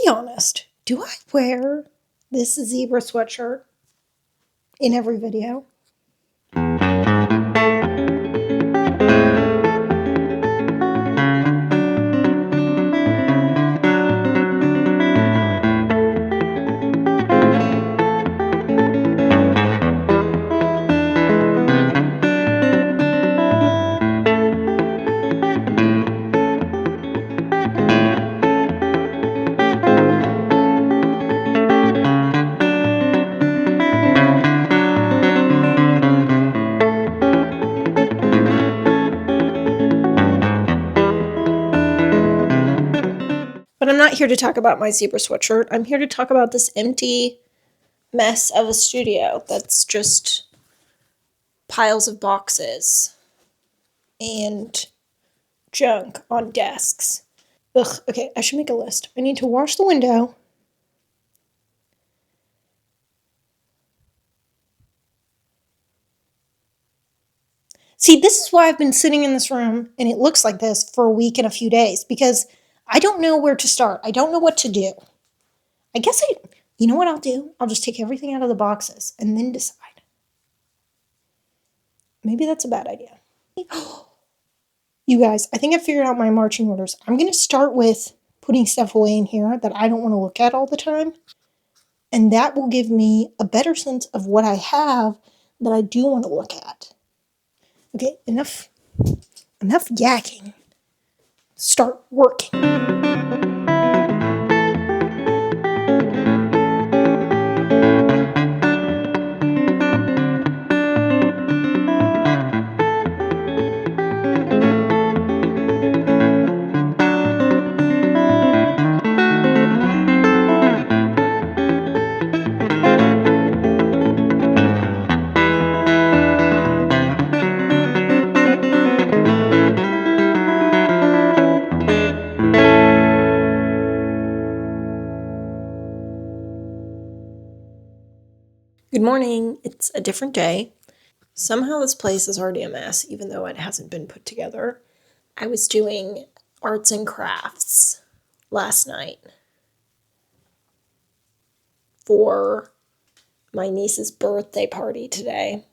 be honest. Do I wear this zebra sweatshirt in every video? But I'm not here to talk about my zebra sweatshirt. I'm here to talk about this empty mess of a studio that's just piles of boxes and junk on desks. Ugh, okay, I should make a list. I need to wash the window. See, this is why I've been sitting in this room and it looks like this for a week and a few days, because I don't know where to start. I don't know what to do. You know what I'll do? I'll just take everything out of the boxes and then decide. Maybe that's a bad idea. You guys, I think I figured out my marching orders. I'm going to start with putting stuff away in here that I don't want to look at all the time. And that will give me a better sense of what I have that I do want to look at. Okay, enough yakking. Start working. Good morning. It's a different day. Somehow this place is already a mess, even though it hasn't been put together. I was doing arts and crafts last night for my niece's birthday party today.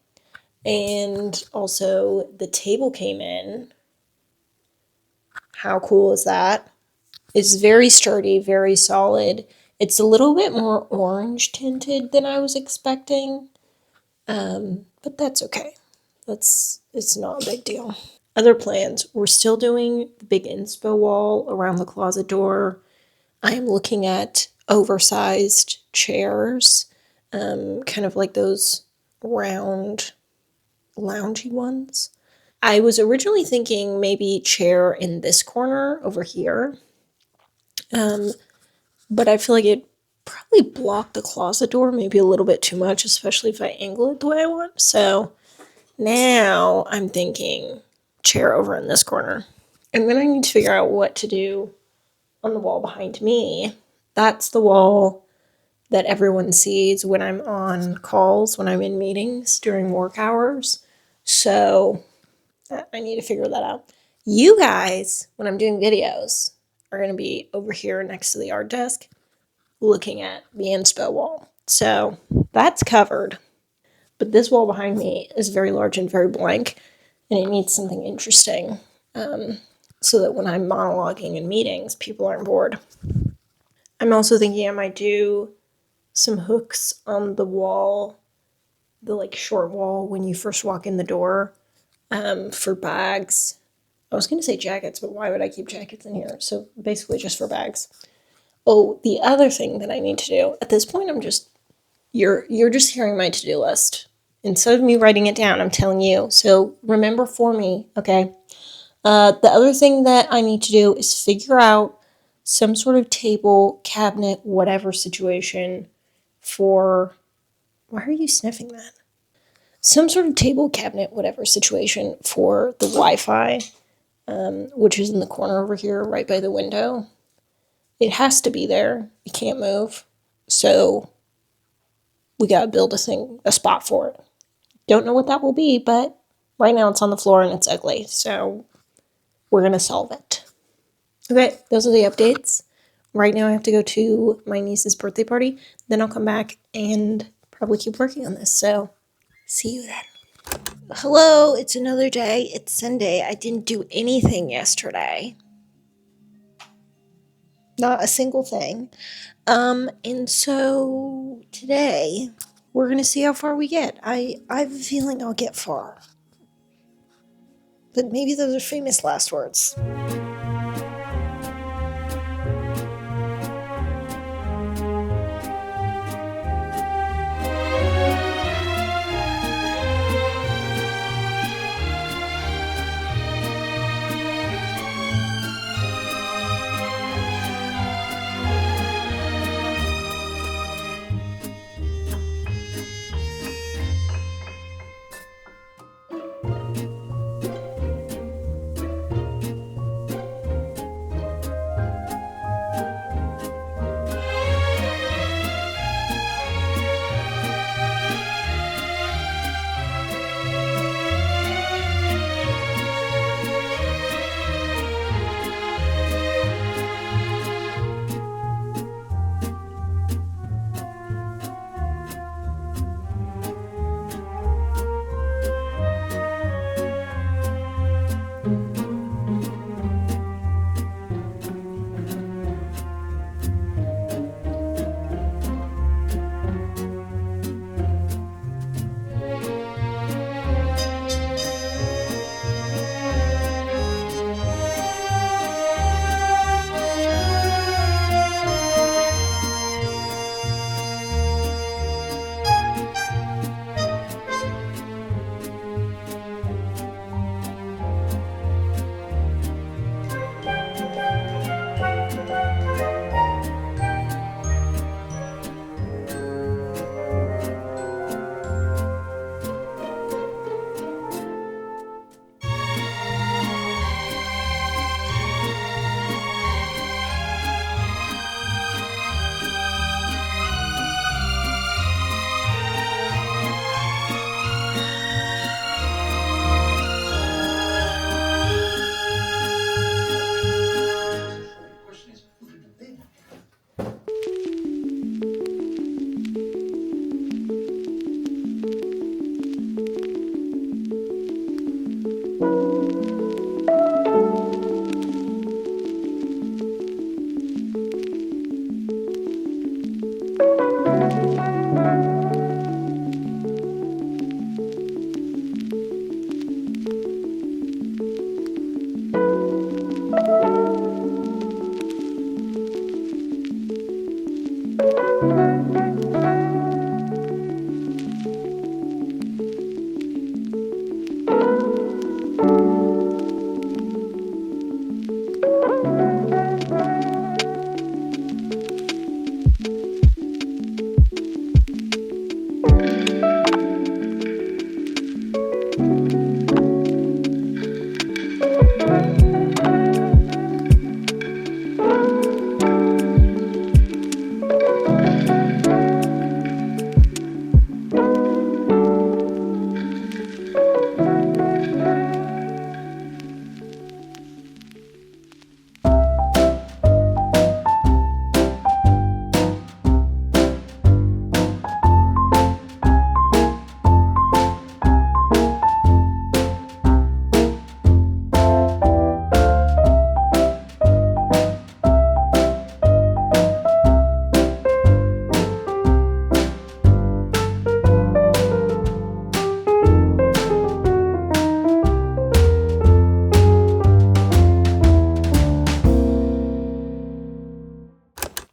And also the table came in. How cool is that? It's very sturdy, very solid. It's a little bit more orange tinted than I was expecting, but that's okay. It's not a big deal. Other plans. We're still doing the big inspo wall around the closet door. I am looking at oversized chairs, kind of like those round, loungy ones. I was originally thinking maybe chair in this corner over here. But I feel like it probably blocked the closet door maybe a little bit too much, especially if I angle it the way I want. So now I'm thinking chair over in this corner. And then I need to figure out what to do on the wall behind me. That's the wall that everyone sees when I'm on calls, when I'm in meetings during work hours. So I need to figure that out. You guys, when I'm doing videos, are going to be over here next to the art desk looking at the inspo wall. So that's covered. But this wall behind me is very large and very blank, and it needs something interesting so that when I'm monologuing in meetings, people aren't bored. I'm also thinking I might do some hooks on the wall, the like short wall when you first walk in the door, for bags. I was going to say jackets, but why would I keep jackets in here? So basically just for bags. Oh, the other thing that I need to do, at this point, you're just hearing my to-do list. Instead of me writing it down, I'm telling you. So remember for me, okay? The other thing that I need to do is figure out some sort of table, cabinet, whatever situation for... Why are you sniffing that? Some sort of table, cabinet, whatever situation for the Wi-Fi, which is in the corner over here, right by the window. It has to be there. It can't move. So we gotta build a spot for it. Don't know what that will be, but right now it's on the floor and it's ugly. So we're gonna solve it. Okay, those are the updates. Right now I have to go to my niece's birthday party. Then I'll come back and probably keep working on this. So see you then. Hello, it's another day. It's Sunday. I didn't do anything yesterday. Not a single thing. And so today we're gonna see how far we get. I have a feeling I'll get far. But maybe those are famous last words.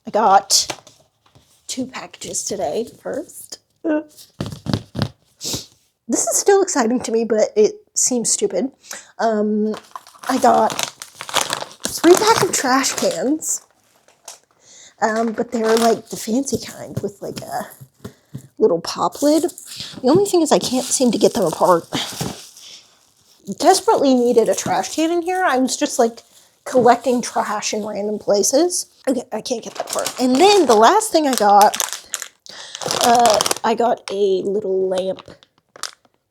I got 2 packages today first. This is still exciting to me, but it seems stupid. I got 3 packs of trash cans, but they're like the fancy kind with like a little pop lid. The only thing is I can't seem to get them apart. Desperately needed a trash can in here. I was just like collecting trash in random places. Okay, I can't get that apart. And then the last thing I got a little lamp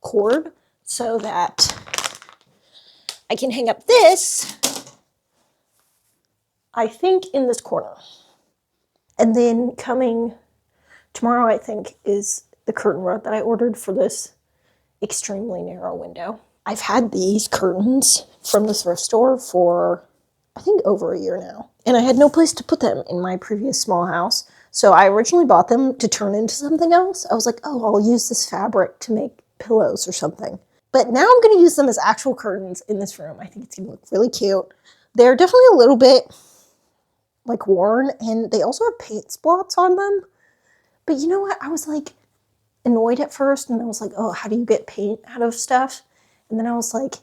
cord so that I can hang up this I think in this corner. And then coming tomorrow, I think, is the curtain rod that I ordered for this extremely narrow window. I've had these curtains from the thrift store for, I think, over a year now. And I had no place to put them in my previous small house. So I originally bought them to turn into something else. I was like, oh, I'll use this fabric to make pillows or something. But now I'm going to use them as actual curtains in this room. I think it's going to look really cute. They're definitely a little bit like worn, and they also have paint spots on them. But you know what? I was like annoyed at first, and I was like, oh, how do you get paint out of stuff? And then I was like,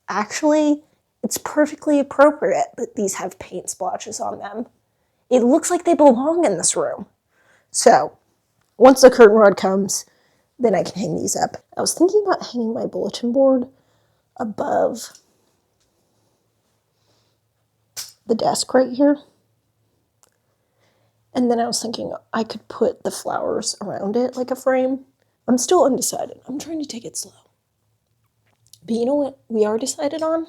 actually, it's perfectly appropriate that these have paint splotches on them. It looks like they belong in this room. So once the curtain rod comes, then I can hang these up. I was thinking about hanging my bulletin board above the desk right here. And then I was thinking I could put the flowers around it like a frame. I'm still undecided. I'm trying to take it slow. But you know what we are decided on?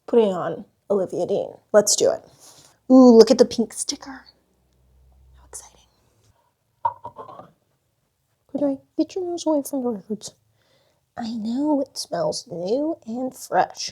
Putting on Olivia Dean. Let's do it. Ooh, look at the pink sticker. How exciting. Anyway, get your nose away from the records. I know it smells new and fresh.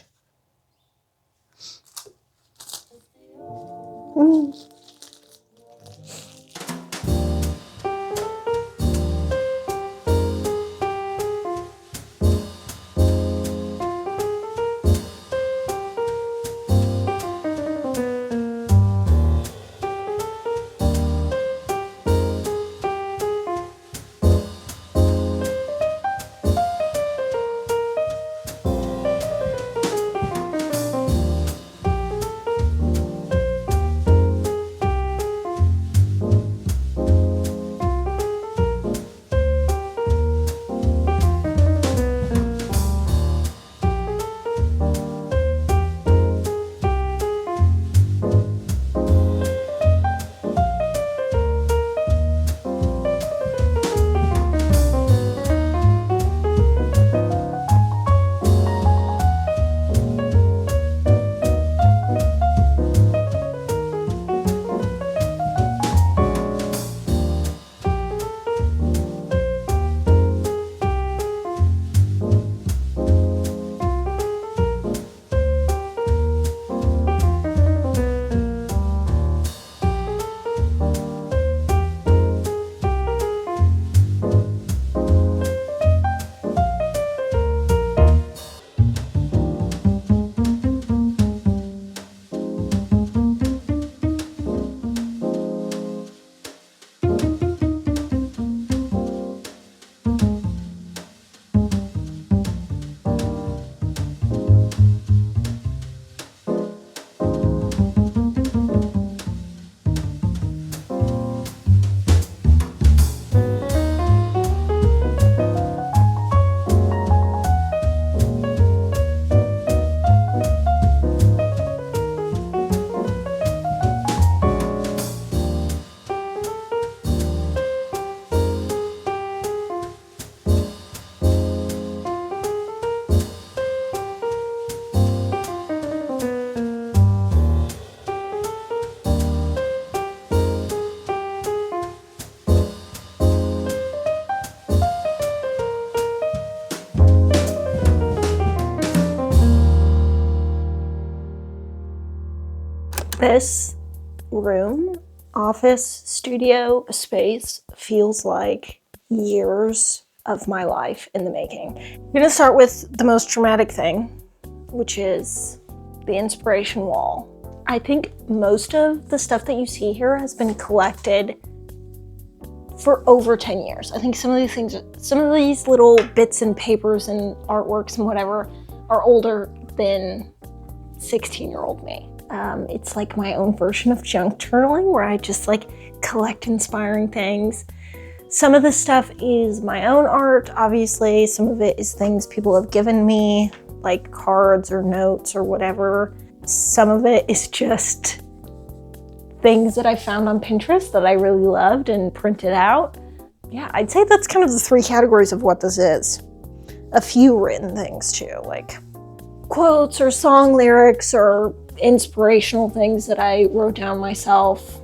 This room, office, studio, space feels like years of my life in the making. I'm gonna start with the most dramatic thing, which is the inspiration wall. I think most of the stuff that you see here has been collected for over 10 years. I think some of these things, some of these little bits and papers and artworks and whatever are older than 16-year-old me. It's like my own version of junk journaling where I just like collect inspiring things. Some of the stuff is my own art, obviously. Some of it is things people have given me, like cards or notes or whatever. Some of it is just things that I found on Pinterest that I really loved and printed out. Yeah, I'd say that's kind of the three categories of what this is. A few written things too, like quotes or song lyrics or inspirational things that I wrote down myself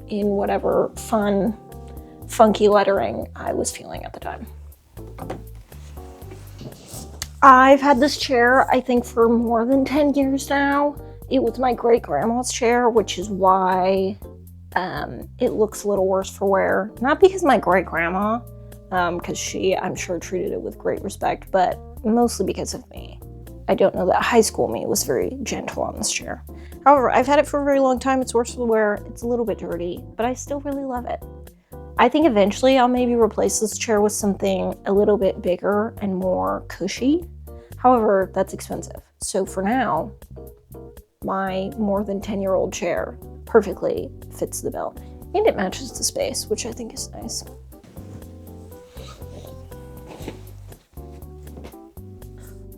in whatever fun, funky lettering I was feeling at the time. I've had this chair, I think, for more than 10 years now. It was my great-grandma's chair, which is why it looks a little worse for wear. Not because my great-grandma, because she, I'm sure, treated it with great respect, but mostly because of me. I don't know that high school me was very gentle on this chair. However, I've had it for a very long time. It's worse for the wear. It's a little bit dirty, but I still really love it. I think eventually I'll maybe replace this chair with something a little bit bigger and more cushy. However, that's expensive. So for now, my more than 10-year-old chair perfectly fits the bill. And it matches the space, which I think is nice.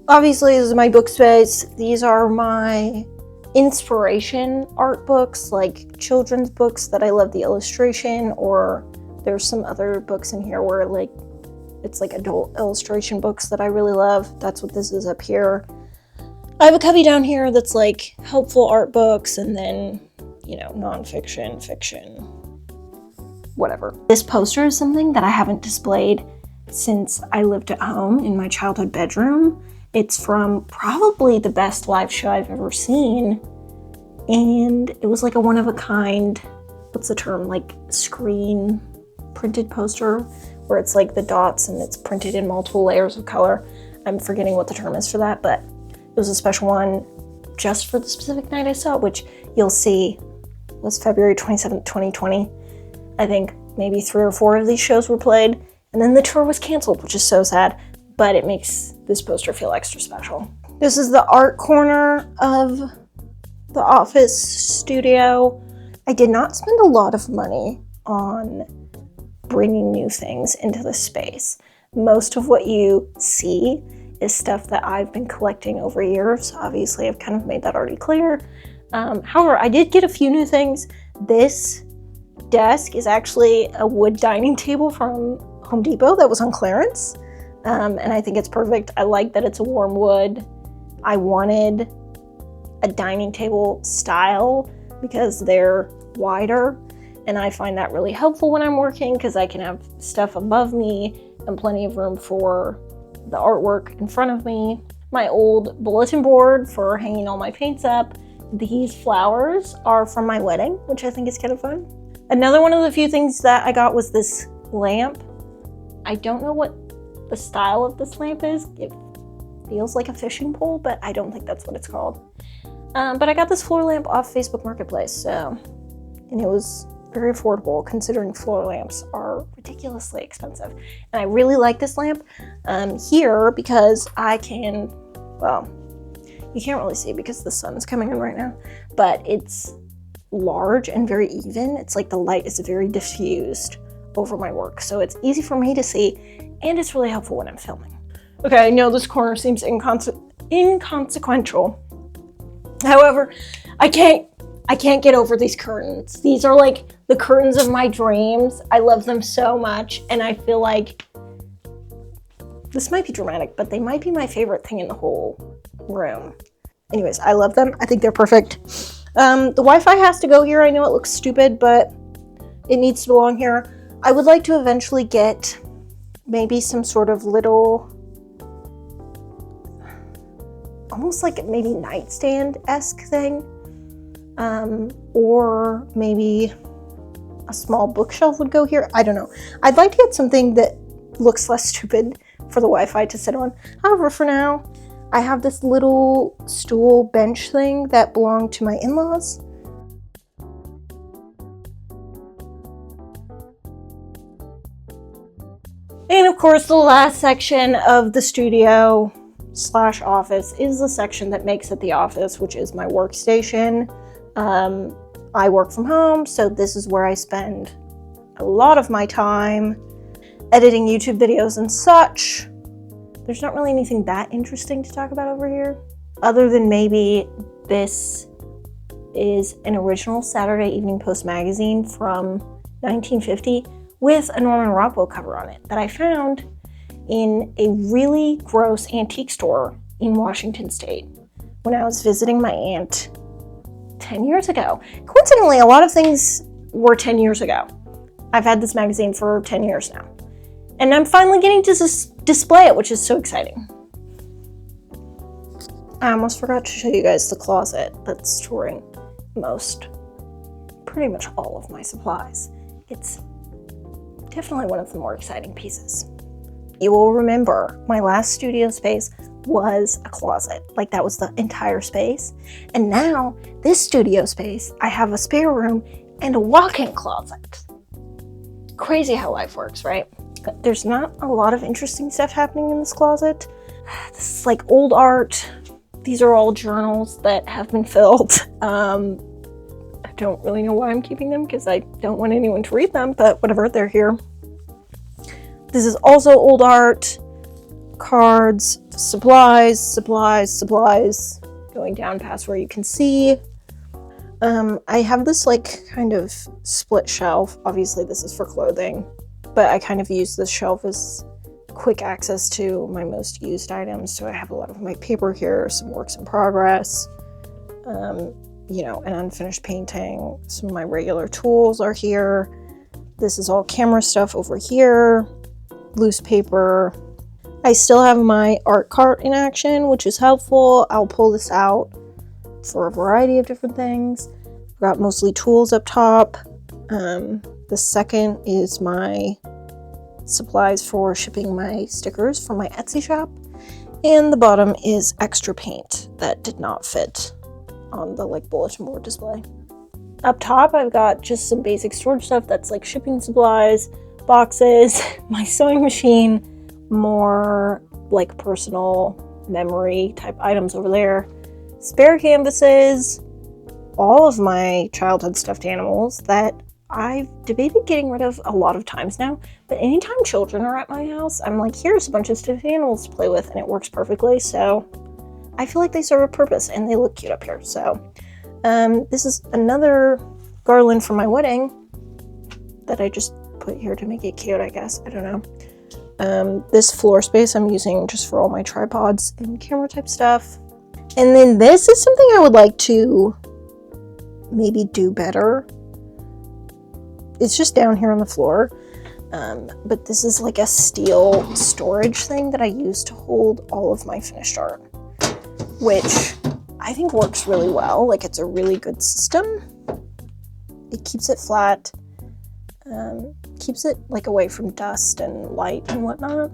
Obviously, this is my book space. These are my inspiration art books, like children's books that I love the illustration, or there's some other books in here where it's like adult illustration books that I really love. That's what this is up here. I have a cubby down here that's like helpful art books, and then, you know, nonfiction, fiction, whatever. This poster is something that I haven't displayed since I lived at home in my childhood bedroom. It's from probably the best live show I've ever seen, and it was like a one-of-a-kind, what's the term, like screen printed poster, where it's like the dots and it's printed in multiple layers of color. I'm forgetting what the term is for that, but it was a special one just for the specific night I saw it, which you'll see was February 27th, 2020. I think maybe 3 or 4 of these shows were played, and then the tour was canceled, which is so sad, but it makes this poster feel extra special. This is the art corner of the office studio. I did not spend a lot of money on bringing new things into the space. Most of what you see is stuff that I've been collecting over years. Obviously, I've kind of made that already clear. However, I did get a few new things. This desk is actually a wood dining table from Home Depot that was on clearance. And I think it's perfect. I like that it's a warm wood. I wanted a dining table style because they're wider, and I find that really helpful when I'm working because I can have stuff above me and plenty of room for the artwork in front of me. My old bulletin board for hanging all my paints up. These flowers are from my wedding, which I think is kind of fun. Another one of the few things that I got was this lamp. I don't know what the style of this lamp is. It feels like a fishing pole, but I don't think that's what it's called. But I got this floor lamp off Facebook Marketplace, and it was very affordable considering floor lamps are ridiculously expensive. And I really like this lamp here because I can, well, you can't really see because the sun's coming in right now, but it's large and very even. It's like the light is very diffused over my work, so it's easy for me to see, and it's really helpful when I'm filming. Okay, I know this corner seems inconsequential. However, I can't get over these curtains. These are like the curtains of my dreams. I love them so much, and I feel like this might be dramatic, but they might be my favorite thing in the whole room. Anyways, I love them. I think they're perfect. The Wi-Fi has to go here. I know it looks stupid, but it needs to belong here. I would like to eventually get maybe some sort of little, almost like maybe nightstand-esque thing. Or maybe a small bookshelf would go here. I don't know. I'd like to get something that looks less stupid for the Wi-Fi to sit on. However, for now, I have this little stool bench thing that belonged to my in-laws. And of course, the last section of the studio / office is the section that makes it the office, which is my workstation. I work from home, so this is where I spend a lot of my time editing YouTube videos and such. There's not really anything that interesting to talk about over here, other than maybe this is an original Saturday Evening Post magazine from 1950 with a Norman Rockwell cover on it that I found in a really gross antique store in Washington State when I was visiting my aunt 10 years ago. Coincidentally, a lot of things were 10 years ago. I've had this magazine for 10 years now. And I'm finally getting to display it, which is so exciting. I almost forgot to show you guys the closet that's storing pretty much all of my supplies. It's definitely one of the more exciting pieces. You will remember my last studio space was a closet. Like, that was the entire space. And now this studio space, I have a spare room and a walk-in closet. Crazy how life works, right? There's not a lot of interesting stuff happening in this closet. This is like old art. These are all journals that have been filled. I don't really know why I'm keeping them because I don't want anyone to read them, but whatever, they're here. This is also old art, cards, supplies, going down past where you can see. I have this like kind of split shelf. Obviously this is for clothing, but I kind of use this shelf as quick access to my most used items. So I have a lot of my paper here, some works in progress, an unfinished painting. Some of my regular tools are here. This is all camera stuff over here, loose paper. I still have my art cart in action, which is helpful. I'll pull this out for a variety of different things. I've got mostly tools up top. The second is my supplies for shipping my stickers from my Etsy shop. And the bottom is extra paint that did not fit on the bulletin board display. Up top, I've got just some basic storage stuff that's like shipping supplies, boxes, my sewing machine, more like personal memory type items over there, spare canvases, all of my childhood stuffed animals that I've debated getting rid of a lot of times now, but anytime children are at my house, I'm like, here's a bunch of stuffed animals to play with, and it works perfectly. So I feel like they serve a purpose and they look cute up here. So this is another garland for my wedding that I just put here to make it cute, I guess. I don't know. This floor space I'm using just for all my tripods and camera type stuff. And then this is something I would like to maybe do better. It's just down here on the floor. But this is like a steel storage thing that I use to hold all of my finished art, which I think works really well. Like, it's a really good system. It keeps it flat, keeps it like away from dust and light and whatnot.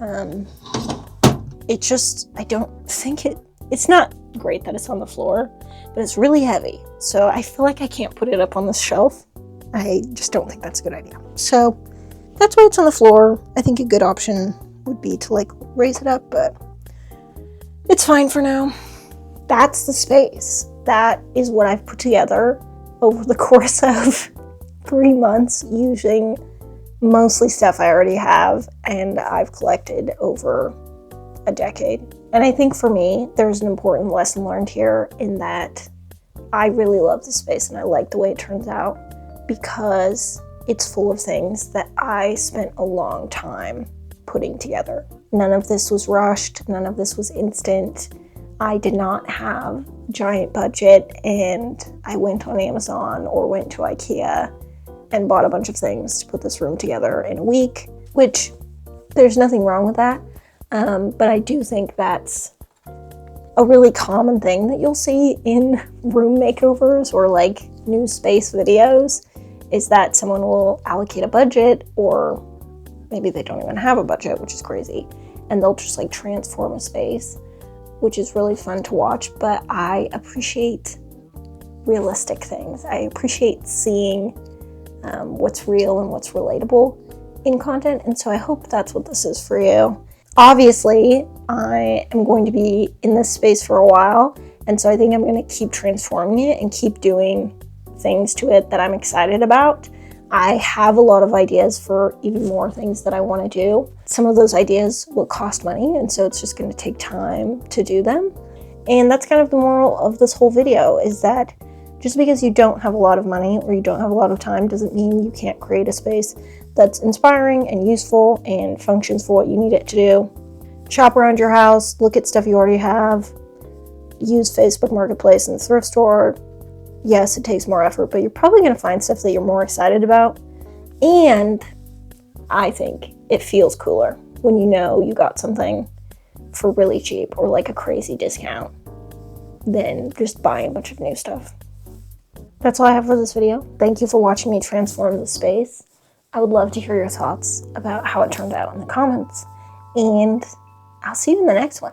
I don't think it's not great that it's on the floor, but it's really heavy. So I feel like I can't put it up on the shelf. I just don't think that's a good idea. So that's why it's on the floor. I think a good option would be to raise it up, but it's fine for now. That's the space. That is what I've put together over the course of 3 months using mostly stuff I already have and I've collected over a decade. And I think for me, there's an important lesson learned here in that I really love this space and I like the way it turns out because it's full of things that I spent a long time putting together. None of this was rushed. None of this was instant. I did not have giant budget and I went on Amazon or went to IKEA and bought a bunch of things to put this room together in a week, which there's nothing wrong with that. But I do think that's a really common thing that you'll see in room makeovers or new space videos is that someone will allocate a budget, or maybe they don't even have a budget, which is crazy, and they'll just transform a space, which is really fun to watch. But I appreciate realistic things. I appreciate seeing what's real and what's relatable in content, and so I hope that's what this is for you. Obviously, I am going to be in this space for a while, and so I think I'm going to keep transforming it and keep doing things to it that I'm excited about. I have a lot of ideas for even more things that I want to do. Some of those ideas will cost money, and so it's just going to take time to do them. And that's kind of the moral of this whole video, is that just because you don't have a lot of money or you don't have a lot of time doesn't mean you can't create a space that's inspiring and useful and functions for what you need it to do. Shop around your house, look at stuff you already have, use Facebook Marketplace and the thrift store, yes, it takes more effort, but you're probably going to find stuff that you're more excited about. And I think it feels cooler when you know you got something for really cheap or like a crazy discount than just buying a bunch of new stuff. That's all I have for this video. Thank you for watching me transform the space. I would love to hear your thoughts about how it turned out in the comments, and I'll see you in the next one.